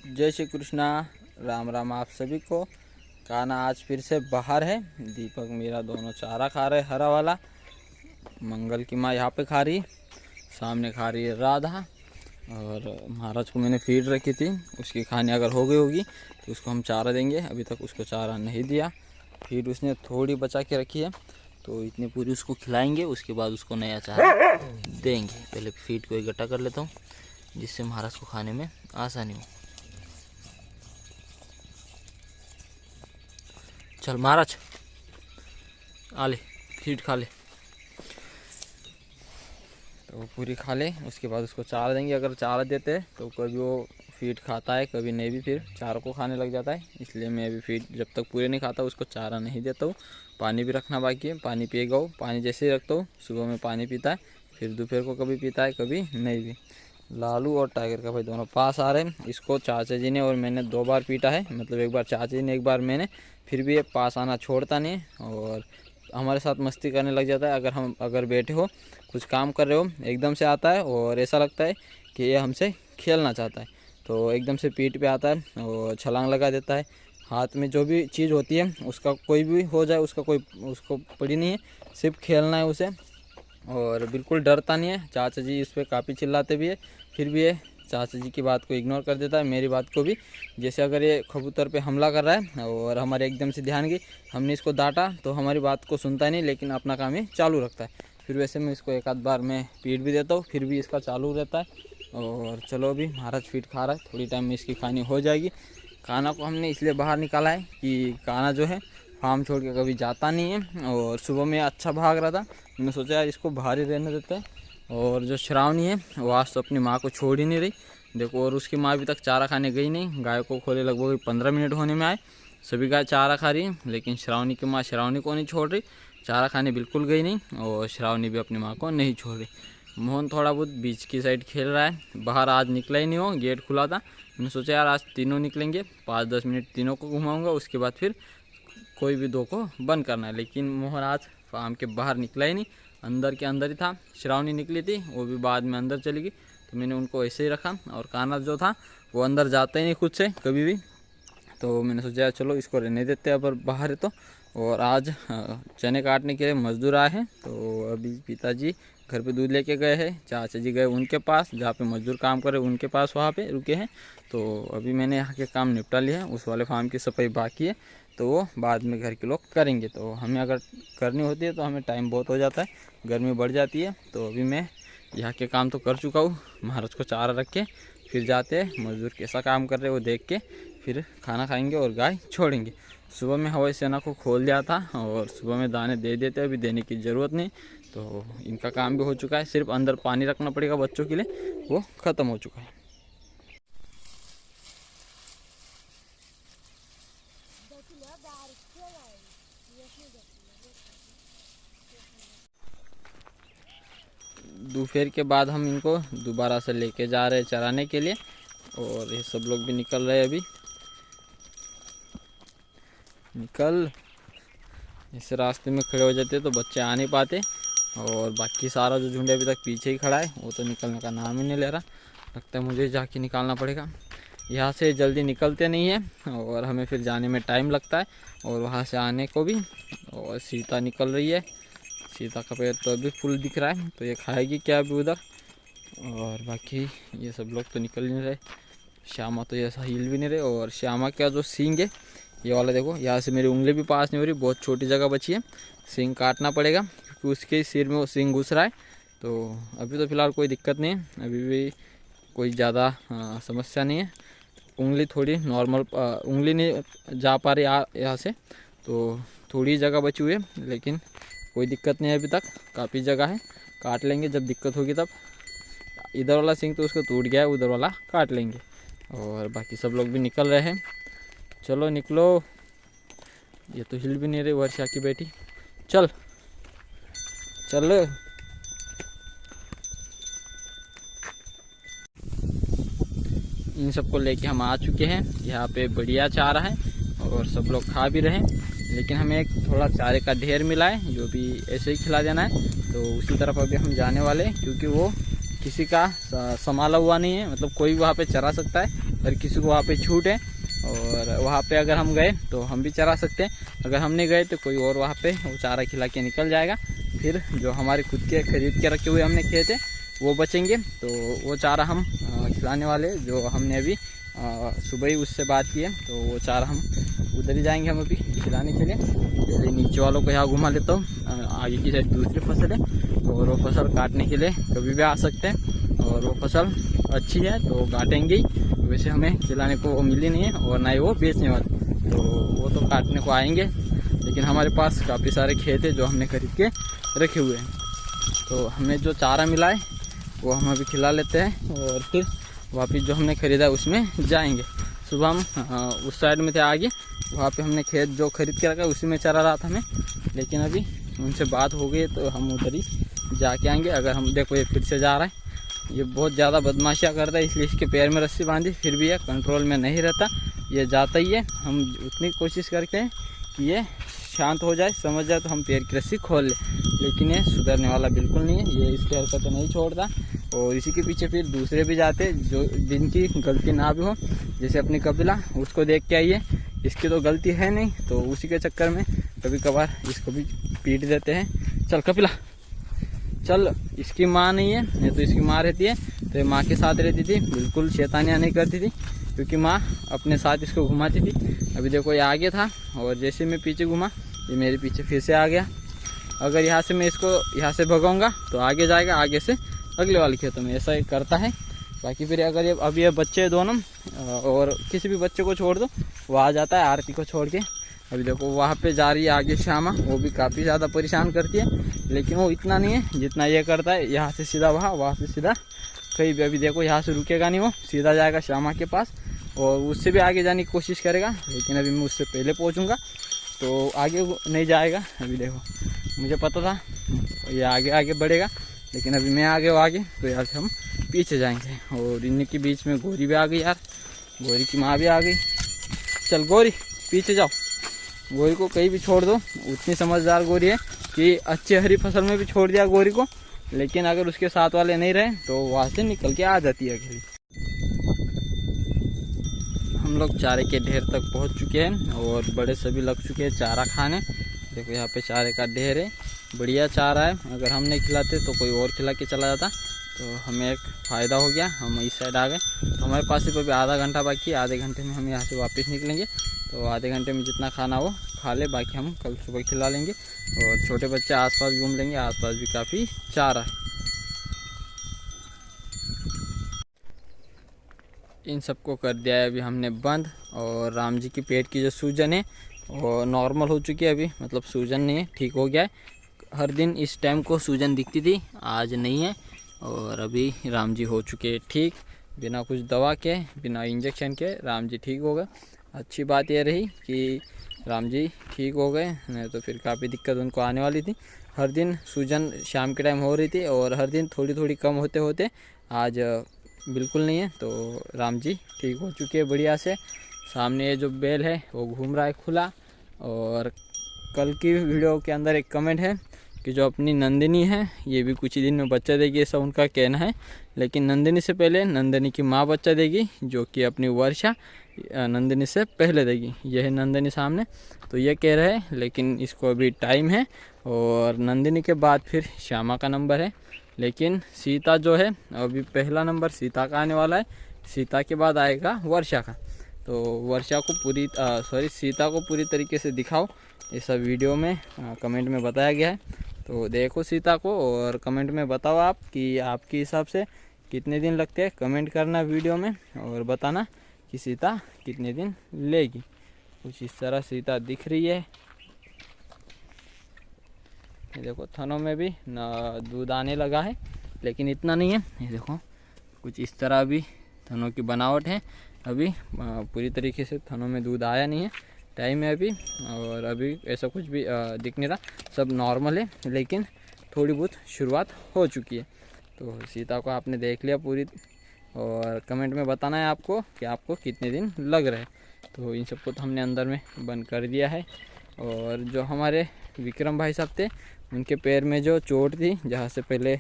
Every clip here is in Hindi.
जय श्री कृष्णा। राम राम आप सभी को। कान्हा आज फिर से बाहर है। दीपक मेरा दोनों चारा खा रहे हरा वाला। मंगल की माँ यहाँ पे खा रही, सामने खा रही है राधा। और महाराज को मैंने फीड रखी थी, उसकी खाने अगर हो गई होगी तो उसको हम चारा देंगे। अभी तक उसको चारा नहीं दिया, फीड उसने थोड़ी बचा के रखी है तो इतनी पूरी उसको खिलाएंगे, उसके बाद उसको नया चारा देंगे। पहले फीड को इकट्ठा कर लेता हूँ जिससे महाराज को खाने में आसानी हो। चल महाराज आ ले, फीड खा ले। तो वो पूरी खा ले, उसके बाद उसको चारा देंगे। अगर चारा देते हैं तो कभी वो फीड खाता है, कभी नहीं भी, फिर चारों को खाने लग जाता है। इसलिए मैं अभी फीड जब तक पूरे नहीं खाता उसको चारा नहीं देता हूँ। पानी भी रखना बाकी है, पानी पिएगा वो। पानी जैसे ही रखता हूँ सुबह में पानी पीता है, फिर दोपहर को कभी पीता है कभी नहीं भी। लालू और टाइगर का भाई दोनों पास आ रहे हैं। इसको चाचा जी ने और मैंने 2 बार पीटा है, मतलब एक बार चाचा जी ने एक बार मैंने। फिर भी ये पास आना छोड़ता नहीं है और हमारे साथ मस्ती करने लग जाता है। अगर बैठे हो कुछ काम कर रहे हो एकदम से आता है और ऐसा लगता है कि ये हमसे खेलना चाहता है, तो एकदम से पीठ पे आता है और छलांग लगा देता है। हाथ में जो भी चीज़ होती है उसका कोई भी हो जाए उसका कोई उसको पड़ी नहीं है, सिर्फ खेलना है उसे। और बिल्कुल डरता नहीं है। चाचा जी इस पर काफ़ी चिल्लाते भी है, फिर भी ये चाचा जी की बात को इग्नोर कर देता है, मेरी बात को भी। जैसे अगर ये कबूतर पे हमला कर रहा है और हमारे एकदम से ध्यान गई, हमने इसको डांटा तो हमारी बात को सुनता नहीं, लेकिन अपना काम ये चालू रखता है। फिर वैसे मैं इसको एक आध बार मैं पीट भी देता हूँ, फिर भी इसका चालू रहता है। और चलो अभी महाराज फीड खा रहा है, थोड़ी टाइम में इसकी खानी हो जाएगी। कान्हा को हमने इसलिए बाहर निकाला है कि कान्हा जो है फार्म छोड़ के कभी जाता नहीं है और सुबह में अच्छा भाग रहा था। मैंने सोचा यार इसको बाहर ही रहने देते हैं। और जो श्रावणी है वो आज तो अपनी माँ को छोड़ ही नहीं रही, देखो। और उसकी माँ अभी तक चारा खाने गई नहीं। गाय को खोले लगभग 15 मिनट होने में आए, सभी गाय चारा खा रही है, लेकिन श्रावणी की माँ श्रावणी को नहीं छोड़ रही, चारा खाने बिल्कुल गई नहीं। और श्रावणी भी अपनी माँ को नहीं छोड़ रही। मोहन थोड़ा बहुत बीच की साइड खेल रहा है, बाहर आज निकला ही नहीं हो, गेट खुला था। मैंने सोचा यार आज तीनों निकलेंगे, 5-10 मिनट तीनों को घुमाऊँगा, उसके बाद फिर कोई भी 2 को बंद करना है। लेकिन मोहन आज फार्म के बाहर निकला ही नहीं, अंदर के अंदर ही था। श्रावणी निकली थी, वो भी बाद में अंदर चली गई, तो मैंने उनको ऐसे ही रखा। और कान्हा जो था वो अंदर जाता ही नहीं खुद से कभी भी, तो मैंने सोचा चलो इसको रहने देते हैं, पर बाहर है तो। और आज चने काटने के लिए मजदूर आए हैं, तो अभी पिताजी घर पे दूध लेके गए हैं, चाचा जी गए उनके पास जहाँ पे मजदूर काम करे उनके पास, वहाँ पे रुके हैं। तो अभी मैंने यहाँ के काम निपटा लिया है, उस वाले फार्म की सफाई बाकी है, तो वो बाद में घर के लोग करेंगे। तो हमें अगर करनी होती है तो हमें टाइम बहुत हो जाता है, गर्मी बढ़ जाती है। तो अभी मैं यहाँ के काम तो कर चुका हूँ, महाराज को चारा रख के फिर जाते हैं मजदूर कैसा काम कर रहे हैं वो देख के, फिर खाना खाएंगे और गाय छोड़ेंगे। सुबह में हवाई सेना को खोल दिया था और सुबह में दाने दे देते, अभी देने की ज़रूरत नहीं। तो इनका काम भी हो चुका है, सिर्फ अंदर पानी रखना पड़ेगा बच्चों के लिए, वो ख़त्म हो चुका है। दोपहर के बाद हम इनको दोबारा से लेके जा रहे हैं चराने के लिए। और ये सब लोग भी निकल रहे हैं अभी। निकल, इस रास्ते में खड़े हो जाते तो बच्चे आ नहीं पाते। और बाकी सारा जो झुंड अभी तक पीछे ही खड़ा है वो तो निकलने का नाम ही नहीं ले रहा। लगता है मुझे जाके निकालना पड़ेगा, यहाँ से जल्दी निकलते नहीं है और हमें फिर जाने में टाइम लगता है और वहाँ से आने को भी। और सीता निकल रही है, सीता का पेड़ तो अभी फुल दिख रहा है, तो ये खाएगी क्या अभी उधर। और बाकी ये सब लोग तो निकल नहीं रहे, श्यामा तो ऐसा हिल भी नहीं रहे। और श्यामा का जो सींग है ये वाला देखो, यहाँ से मेरी उंगली भी पास नहीं हो रही, बहुत छोटी जगह बची है, सींग काटना पड़ेगा क्योंकि उसके सिर में वो सींग घुस रहा है। तो अभी तो फ़िलहाल कोई दिक्कत नहीं है, अभी भी कोई ज़्यादा समस्या नहीं है। उंगली थोड़ी नॉर्मल, उंगली नहीं जा पा रही यहाँ से, तो थोड़ी जगह बची हुई है, लेकिन कोई दिक्कत नहीं है अभी तक, काफ़ी जगह है। काट लेंगे जब दिक्कत होगी तब। इधर वाला सींग तो उसको टूट गया है, उधर वाला काट लेंगे। और बाकी सब लोग भी निकल रहे हैं, चलो निकलो। ये तो हिल भी नहीं रही वर्षा की बेटी, चल चल। इन सबको लेके हम आ चुके हैं, यहाँ पे बढ़िया चारा है और सब लोग खा भी रहे हैं। लेकिन हमें एक थोड़ा चारे का ढेर मिला है जो भी ऐसे ही खिला देना है, तो उसी तरफ अभी हम जाने वाले हैं, क्योंकि वो किसी का संभाला हुआ नहीं है, मतलब कोई वहाँ पे चरा सकता है। अगर किसी को वहाँ पे छूट है और वहाँ पे अगर हम गए तो हम भी चरा सकते हैं, अगर हम नहीं गए तो कोई और वहाँ पे वो चारा खिला के निकल जाएगा। फिर जो हमारे खुद के खरीद के रखे हुए हमने खेत है वो बचेंगे, तो वो चारा हम खिलाने वाले, जो हमने अभी सुबह ही उससे बात की है, तो वो चारा हम उधर ही जाएंगे हम अभी खिलाने के लिए। पहले नीचे वालों को यहाँ घुमा लेता हूँ, आगे की साइड दूसरी फसल है और वो फसल काटने के लिए कभी भी आ सकते हैं, और वो फसल अच्छी है तो काटेंगे ही। वैसे हमें खिलाने को वो मिली नहीं है और ना ही वो बेचने वाले, तो वो तो काटने को आएंगे। लेकिन हमारे पास काफ़ी सारे खेत है जो हमने खरीद के रखे हुए हैं, तो हमें जो चारा मिला है वो हम अभी खिला लेते हैं और फिर वापस जो हमने ख़रीदा है उसमें जाएंगे। सुबह हम उस साइड में थे आगे, वहाँ पे हमने खेत जो खरीद के रखा उसी में चरा रहा था हमें, लेकिन अभी उनसे बात हो गई तो हम उधर ही जाके आएंगे। अगर हम देखो ये फिर से जा रहा है, ये बहुत ज़्यादा बदमाशियाँ करता है, इसलिए इसके पैर में रस्सी बांधी, फिर भी ये कंट्रोल में नहीं रहता, ये जाता ही है। हम उतनी कोशिश करते हैं कि ये शांत हो जाए, समझ जाए तो हम पैर की रस्सी खोल लें, लेकिन ये सुधरने वाला बिल्कुल नहीं है, ये इसकी हरकतें नहीं छोड़ता। और इसी के पीछे फिर दूसरे भी जाते जो जिनकी गलती ना भी हो, जैसे अपनी कपिला, उसको देख के आइए, इसकी तो गलती है नहीं, तो उसी के चक्कर में कभी कभार इसको भी पीट देते हैं। चल कपिला चल, इसकी माँ नहीं है, नहीं तो इसकी माँ रहती है तो ये माँ के साथ रहती थी, बिल्कुल शैतानियाँ नहीं करती थी, क्योंकि माँ अपने साथ इसको घुमाती थी। अभी देखो ये आगे था और जैसे मैं पीछे घुमा ये मेरे पीछे फिर से आ गया। अगर यहाँ से मैं इसको यहाँ से भगाऊंगा तो आगे जाएगा, आगे से अगले वाले खेतों में, ऐसा ही करता है। बाकी फिर अगर ये अभी ये बच्चे दोनों और किसी भी बच्चे को छोड़ दो वो आ जाता है, आरती को छोड़ के। अभी देखो वहाँ पे जा रही है आगे श्यामा, वो भी काफ़ी ज़्यादा परेशान करती है, लेकिन वो इतना नहीं है जितना ये करता है। यहाँ से सीधा वहाँ से सीधा कहीं भी, अभी देखो यहाँ से रुकेगा नहीं, वो सीधा जाएगा श्यामा के पास और उससे भी आगे जाने की कोशिश करेगा, लेकिन अभी मैं उससे पहले पहुँचूँगा तो आगे नहीं जाएगा। अभी देखो मुझे पता था ये आगे आगे बढ़ेगा, लेकिन अभी मैं आगे तो यहाँ से हम पीछे जाएंगे। और इनके बीच में गोरी भी आ गई यार, गोरी की माँ भी आ गई। चल गोरी पीछे जाओ, गोरी को कहीं भी छोड़ दो, उतनी समझदार गोरी है कि अच्छी हरी फसल में भी छोड़ दिया गोरी को, लेकिन अगर उसके साथ वाले नहीं रहे तो वहाँ से निकल के आ जाती है अकेली। हम लोग चारे के ढेर तक पहुँच चुके हैं और बड़े सभी लग चुके हैं चारा खाने। देखो यहाँ पे चारे का ढेर है, बढ़िया चारा है, अगर हम नहीं खिलाते तो कोई और खिला के चला जाता, तो हमें एक फ़ायदा हो गया, हम इस साइड आ गए। तो हमारे पास सिर्फ अभी आधा घंटा बाकी है, आधे घंटे में हम यहाँ से वापस निकलेंगे, तो आधे घंटे में जितना खाना वो खा ले, बाकी हम कल सुबह खिला लेंगे। और छोटे बच्चे आसपास घूम लेंगे, आसपास भी काफ़ी चारा है। इन सबको कर दिया है अभी हमने बंद, और राम जी की पेट की जो सूजन है वो नॉर्मल हो चुकी है अभी, मतलब सूजन नहीं है, ठीक हो गया है। हर दिन इस टाइम को सूजन दिखती थी, आज नहीं है, और अभी राम जी हो चुके ठीक, बिना कुछ दवा के, बिना इंजेक्शन के राम जी ठीक हो गए। अच्छी बात यह रही कि राम जी ठीक हो गए, नहीं तो फिर काफ़ी दिक्कत उनको आने वाली थी। हर दिन सूजन शाम के टाइम हो रही थी और हर दिन थोड़ी थोड़ी कम होते होते आज बिल्कुल नहीं है, तो राम जी ठीक हो चुके हैं बढ़िया से। सामने ये जो बैल है वो घूम रहा है खुला। और कल की वीडियो के अंदर एक कमेंट है कि जो अपनी नंदिनी है ये भी कुछ ही दिन में बच्चा देगी, ऐसा उनका कहना है, लेकिन नंदिनी से पहले नंदिनी की माँ बच्चा देगी, जो कि अपनी वर्षा नंदिनी से पहले देगी। यह है नंदिनी सामने, तो ये कह रहे हैं, लेकिन इसको अभी टाइम है। और नंदिनी के बाद फिर श्यामा का नंबर है, लेकिन सीता जो है अभी पहला नंबर सीता का आने वाला है, सीता के बाद आएगा वर्षा का। तो वर्षा को सीता को पूरी तरीके से दिखाओ, ऐसा वीडियो में कमेंट में बताया गया है। तो देखो सीता को और कमेंट में बताओ आप कि आपके हिसाब से कितने दिन लगते हैं, कमेंट करना वीडियो में और बताना कि सीता कितने दिन लेगी। कुछ इस तरह सीता दिख रही है। ये देखो थनों में भी दूध आने लगा है, लेकिन इतना नहीं है। ये देखो कुछ इस तरह भी थनों की बनावट है, अभी पूरी तरीके से थनों में दूध आया नहीं है, टाइम है अभी, और अभी ऐसा कुछ भी दिख नहीं रहा, सब नॉर्मल है, लेकिन थोड़ी बहुत शुरुआत हो चुकी है। तो सीता को आपने देख लिया पूरी, और कमेंट में बताना है आपको कि आपको कितने दिन लग रहे हैं। तो इन सबको तो हमने अंदर में बंद कर दिया है। और जो हमारे विक्रम भाई साहब थे, उनके पैर में जो चोट थी, जहाँ से पहले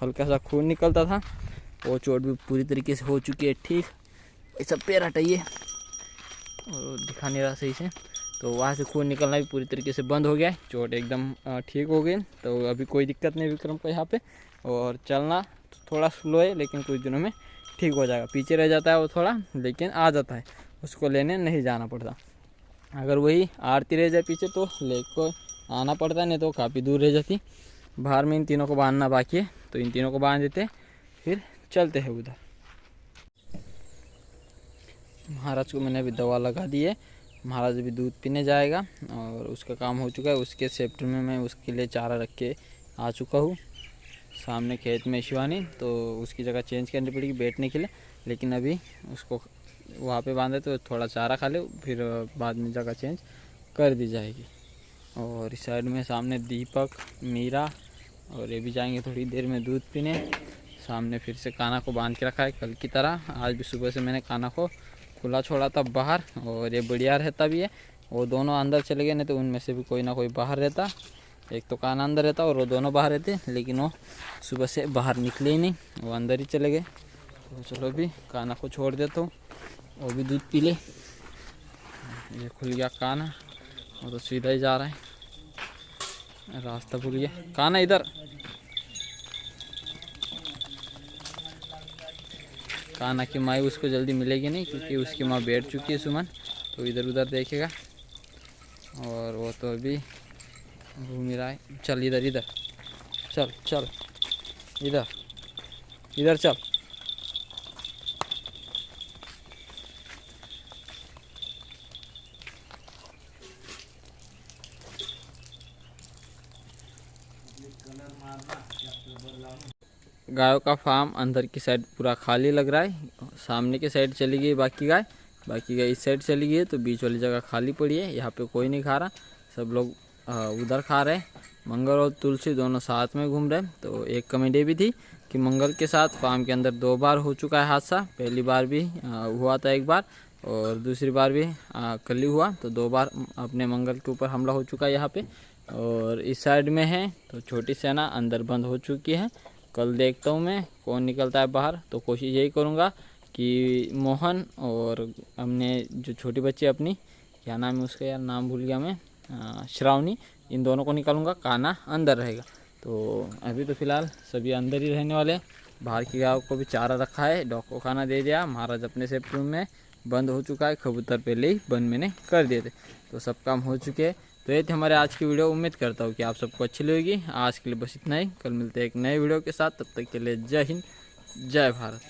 हल्का सा खून निकलता था, वो चोट भी पूरी तरीके से हो चुकी है ठीक। ऐसा पैर हटाइए और दिखा नहीं रहा सही से, तो वहाँ से खून निकलना भी पूरी तरीके से बंद हो गया है, चोट एकदम ठीक हो गई। तो अभी कोई दिक्कत नहीं विक्रम को यहाँ पे, और चलना थोड़ा स्लो है लेकिन कुछ दिनों में ठीक हो जाएगा। पीछे रह जाता है वो थोड़ा, लेकिन आ जाता है, उसको लेने नहीं जाना पड़ता। अगर वही आरती रह जाए पीछे तो ले को आना पड़ता, नहीं तो काफ़ी दूर रह जाती। बाहर में इन तीनों को बांधना बाकी है, तो इन तीनों को बांध देते फिर चलते हैं उधर। महाराज को मैंने अभी दवा लगा दी है, महाराज अभी दूध पीने जाएगा और उसका काम हो चुका है। उसके सेफ्टी में मैं उसके लिए चारा रख के आ चुका हूँ। सामने खेत में शिवानी, तो उसकी जगह चेंज करनी पड़ेगी बैठने के लिए, लेकिन अभी उसको वहाँ पे बांधे तो थोड़ा चारा खा ले, फिर बाद में जगह चेंज कर दी जाएगी। और इस साइड में सामने दीपक, मीरा और ये भी जाएंगे थोड़ी देर में दूध पीने। सामने फिर से कान्हा को बांध के रखा है कल की तरह। आज भी सुबह से मैंने कान्हा को खुला छोड़ा था बाहर, और ये बढ़िया रहता भी है। वो दोनों अंदर चले गए, नहीं तो उनमें से भी कोई ना कोई बाहर रहता। एक तो कान्हा अंदर रहता और वो दोनों बाहर रहते, लेकिन वो सुबह से बाहर निकले ही नहीं, वो अंदर ही चले गए। तो चलो अभी कान्हा को छोड़ देता हूँ, वो भी दूध पी ले। ये खुल गया कान्हा, वो तो सीधा ही जा रहा है, रास्ता भूल गया। कान्हा इधर, कान्हा की माँ उसको जल्दी मिलेगी नहीं, क्योंकि उसकी माँ बैठ चुकी है सुमन, तो इधर उधर देखेगा। और वो तो अभी घूम ही रहा है। चल इधर इधर, चल चल इधर इधर चल। गायों का फार्म अंदर की साइड पूरा खाली लग रहा है। सामने की साइड चली गई बाकी गाय इस साइड चली गई है, तो बीच वाली जगह खाली पड़ी है। यहाँ पे कोई नहीं खा रहा, सब लोग उधर खा रहे हैं। मंगल और तुलसी दोनों साथ में घूम रहे हैं। तो एक कमेडी भी थी कि मंगल के साथ फार्म के अंदर 2 बार हो चुका है हादसा। पहली बार भी हुआ था एक बार, और दूसरी बार भी कल ही हुआ। तो 2 बार अपने मंगल के ऊपर हमला हो चुका है यहाँ पे। और इस साइड में है तो छोटी सेना अंदर बंद हो चुकी है। कल देखता हूँ मैं कौन निकलता है बाहर, तो कोशिश यही करूँगा कि मोहन और हमने जो छोटी बच्ची अपनी, क्या नाम है उसका यार, नाम भूल गया मैं, श्रावणी, इन दोनों को निकालूंगा। कान्हा अंदर रहेगा। तो अभी तो फ़िलहाल सभी अंदर ही रहने वाले। बाहर की गायों को भी चारा रखा है, डॉग को खाना दे दिया। महाराज अपने सेफ्टी रूम में बंद हो चुका है, कबूतर पहले ही बंद मैंने कर दिए थे, तो सब काम हो चुके हैं। तो ये थी हमारे आज की वीडियो। उम्मीद करता हूँ कि आप सबको अच्छी लगेगी। आज के लिए बस इतना ही, कल मिलते हैं एक नए वीडियो के साथ। तब तक के लिए जय हिंद, जय भारत।